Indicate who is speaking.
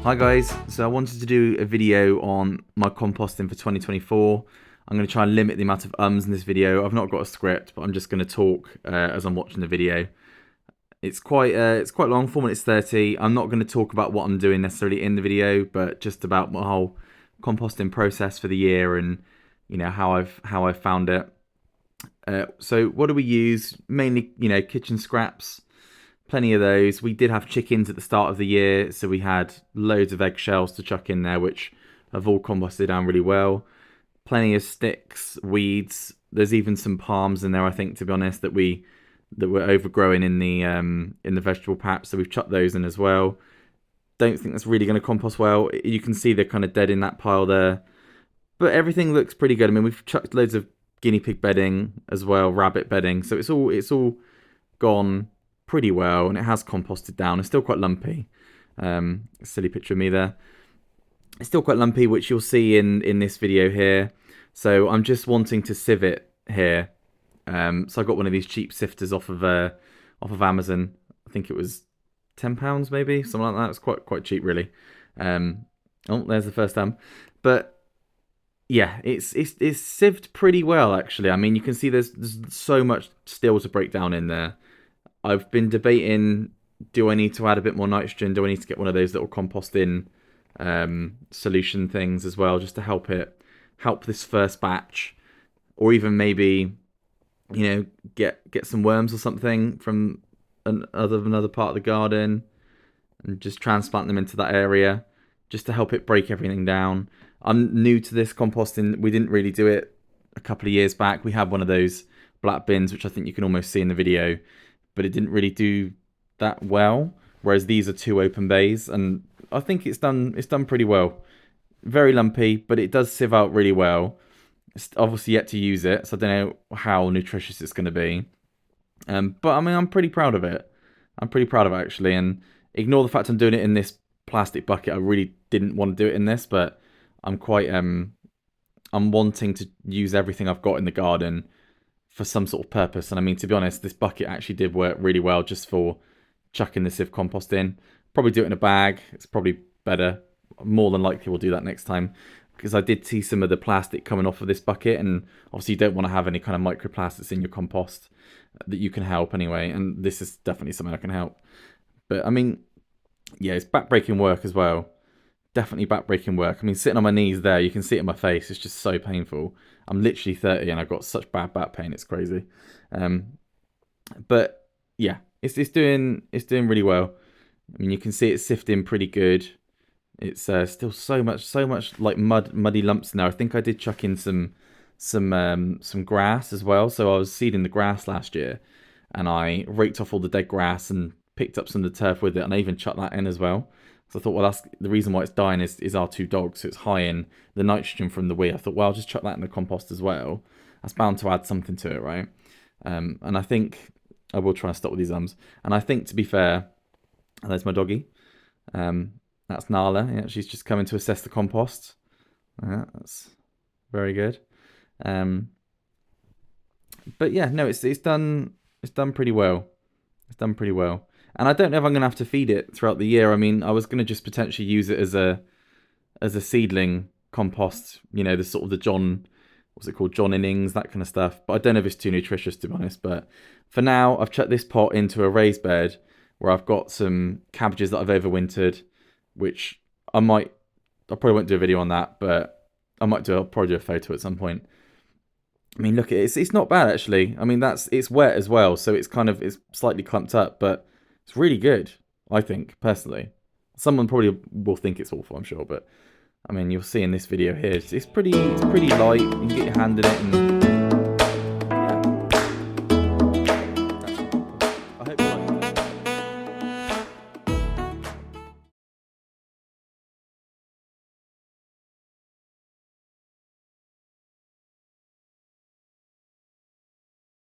Speaker 1: Hi guys, so I wanted to do a video on my composting for 2024. I'm going to try and limit the amount of ums in this video. I've not got a script, but I'm just going to talk as I'm watching the video. It's quite long, 4 minutes 30. I'm not going to talk about what I'm doing necessarily in the video, but just about my whole composting process for the year and how I've found it. So what do we use? Mainly, kitchen scraps. Plenty of those. We did have chickens at the start of the year, so we had loads of eggshells to chuck in there, which have all composted down really well. Plenty of sticks, weeds. There's even some palms in there, I think, to be honest, that were overgrowing in the vegetable patch, so we've chucked those in as well. Don't think that's really going to compost well. You can see they're kind of dead in that pile there, but everything looks pretty good. I mean, we've chucked loads of guinea pig bedding as well, rabbit bedding, so it's all gone pretty well, and it has composted down. It's still quite lumpy. Silly picture of me there. It's still quite lumpy, which you'll see in this video here. So I'm just wanting to sieve it here. So I got one of these cheap sifters off of Amazon. I think it was £10 maybe, something like that. It's quite cheap really. Oh, there's the first time. But yeah, it's sieved pretty well actually. I mean, you can see there's so much still to break down in there. I've been debating, do I need to add a bit more nitrogen? Do I need to get one of those little composting solution things as well, just to help this first batch? Or even maybe, get some worms or something from another part of the garden and just transplant them into that area, just to help it break everything down. I'm new to this composting. We didn't really do it a couple of years back. We had one of those black bins, which I think you can almost see in the video, but it didn't really do that well. Whereas these are 2 open bays, and I think it's done pretty well. Very lumpy, but it does sieve out really well. It's obviously yet to use it, so I don't know how nutritious it's going to be. But I mean, I'm pretty proud of it. I'm pretty proud of it actually, and ignore the fact I'm doing it in this plastic bucket. I really didn't want to do it in this, but I'm quite I'm wanting to use everything I've got in the garden for some sort of purpose. And I mean, to be honest, this bucket actually did work really well just for chucking the sieve compost in. Probably do it in a bag. It's probably better. More than likely we'll do that next time, because I did see some of the plastic coming off of this bucket, and obviously you don't want to have any kind of microplastics in your compost that you can help anyway, and this is definitely something I can help. But I mean, yeah, it's back-breaking work as well. Definitely back-breaking work. I mean, sitting on my knees there, you can see it in my face. It's just so painful. I'm literally 30 and I've got such bad back pain. It's crazy. But yeah, it's doing really well. I mean, you can see it's sifting pretty good. It's still so much like muddy lumps in there. I think I did chuck in some grass as well. So I was seeding the grass last year, and I raked off all the dead grass and picked up some of the turf with it, and I even chucked that in as well. So I thought, well, that's the reason why it's dying is our 2 dogs. So it's high in the nitrogen from the wee. I thought, well, I'll just chuck that in the compost as well. That's bound to add something to it, right? And I think I will try and stop with these ums. And I think, to be fair, there's my doggy. That's Nala. Yeah, she's just coming to assess the compost. That's very good. But yeah, no, it's done pretty well. It's done pretty well. And I don't know if I'm going to have to feed it throughout the year. I mean, I was going to just potentially use it as a seedling compost, the sort of the John Innings, that kind of stuff. But I don't know if it's too nutritious, to be honest. But for now, I've chucked this pot into a raised bed where I've got some cabbages that I've overwintered, which I probably won't do a video on that, but I'll probably do a photo at some point. I mean, look, it's not bad actually. I mean, it's wet as well, so it's slightly clumped up, but it's really good, I think, personally. Someone probably will think it's awful, I'm sure, but I mean, you'll see in this video here, it's pretty light. You can get your hand in it, and yeah. I hope you like it.